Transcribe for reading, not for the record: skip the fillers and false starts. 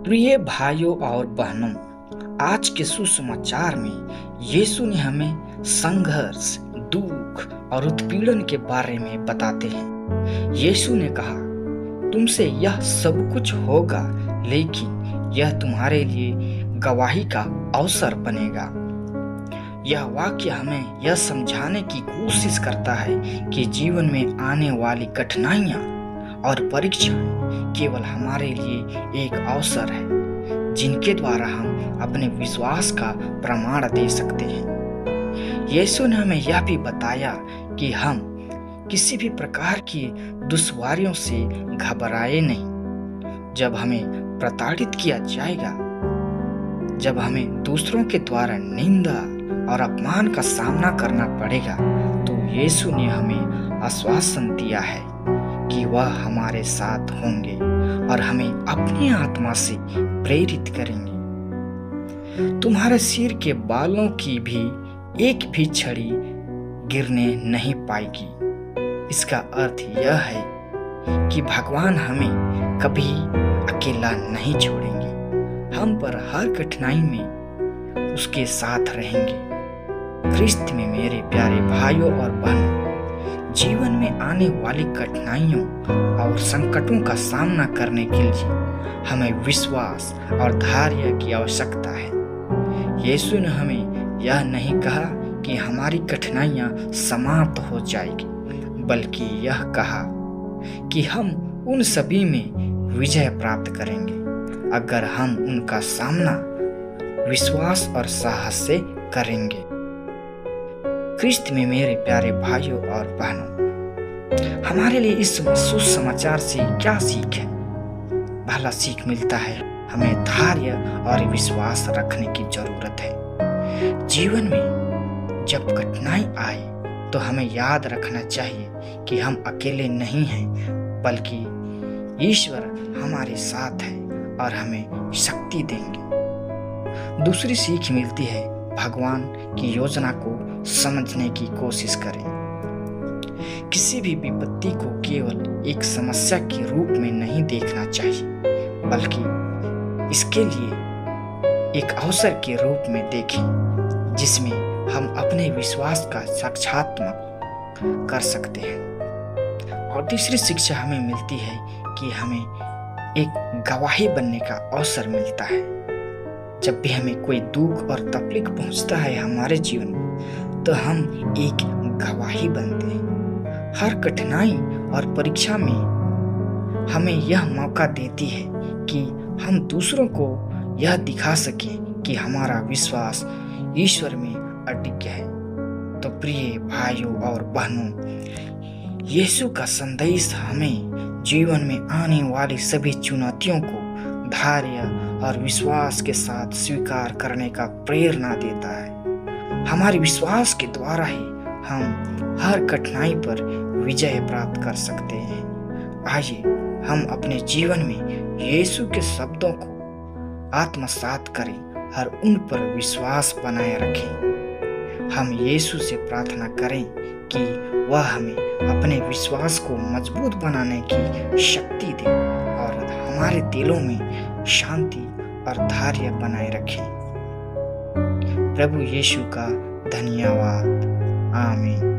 प्रिय भाइयों और बहनों, आज के सुसमाचार में यीशु ने हमें संघर्ष, दुख और उत्पीड़न के बारे में बताते हैं। यीशु ने कहा, तुमसे यह सब कुछ होगा, लेकिन यह तुम्हारे लिए गवाही का अवसर बनेगा। यह वाक्य हमें यह समझाने की कोशिश करता है कि जीवन में आने वाली कठिनाइयाँ और परीक्षाएं केवल हमारे लिए एक अवसर है, जिनके द्वारा हम अपने विश्वास का प्रमाण दे सकते हैं। यीशु ने हमें यह भी बताया कि हम किसी भी प्रकार की दुश्वारियों से घबराए नहीं। जब हमें प्रताड़ित किया जाएगा, जब हमें दूसरों के द्वारा निंदा और अपमान का सामना करना पड़ेगा, तो यीशु ने हमें आश्वासन दिया है कि वह हमारे साथ होंगे और हमें अपनी आत्मा से प्रेरित करेंगे। तुम्हारे सिर के बालों की भी एक भी छड़ी गिरने नहीं पाएगी। इसका अर्थ यह है कि भगवान हमें कभी अकेला नहीं छोड़ेंगे। हम पर हर कठिनाई में उसके साथ रहेंगे। ख्रिस्त में मेरे प्यारे भाइयों और बहनों, जीवन में आने वाली कठिनाइयों और संकटों का सामना करने के लिए हमें विश्वास और धैर्य की आवश्यकता है। यीशु ने हमें यह नहीं कहा कि हमारी कठिनाइयां समाप्त हो जाएगी, बल्कि यह कहा कि हम उन सभी में विजय प्राप्त करेंगे अगर हम उनका सामना विश्वास और साहस से करेंगे। ख्रिस्त में मेरे प्यारे भाइयों और बहनों, हमारे लिए इस सुसमाचार से क्या सीख है? पहला सीख मिलता है, हमें धैर्य और विश्वास रखने की जरूरत है। जीवन में जब कठिनाई आए तो हमें याद रखना चाहिए कि हम अकेले नहीं हैं, बल्कि ईश्वर हमारे साथ है और हमें शक्ति देंगे। दूसरी सीख मिलती है, भगवान की योजना को समझने की कोशिश करें। किसी भी विपत्ति को केवल एक समस्या के रूप में नहीं देखना चाहिए, बल्कि इसके लिए एक अवसर के रूप में देखें, जिसमें हम अपने विश्वास का साक्षात्कार कर सकते हैं। और तीसरी शिक्षा हमें मिलती है कि हमें एक गवाही बनने का अवसर मिलता है। जब भी हमें कोई दुख और तकलीफ पहुंचता है हमारे जीवन में, तो हम एक गवाही बनते हैं। हर कठिनाई और परीक्षा में हमें यह मौका देती है कि हम दूसरों को यह दिखा सकें कि हमारा विश्वास ईश्वर में अडिग है। तो प्रिय भाइयों और बहनों, यीशु का संदेश हमें जीवन में आने वाली सभी चुनौतियों को धैर्य और विश्वास के साथ स्वीकार करने का प्रेरणा देता है। हमारे विश्वास के द्वारा ही हम हर कठिनाई पर विजय प्राप्त कर सकते हैं। आइए हम अपने जीवन में यीशु के शब्दों को आत्मसात करें और उन पर विश्वास बनाए रखें। हम यीशु से प्रार्थना करें कि वह हमें अपने विश्वास को मजबूत बनाने की शक्ति दे और हमारे दिलों में शांति और धैर्य बनाए रखें। प्रभु यीशु का धन्यवाद। आमीन।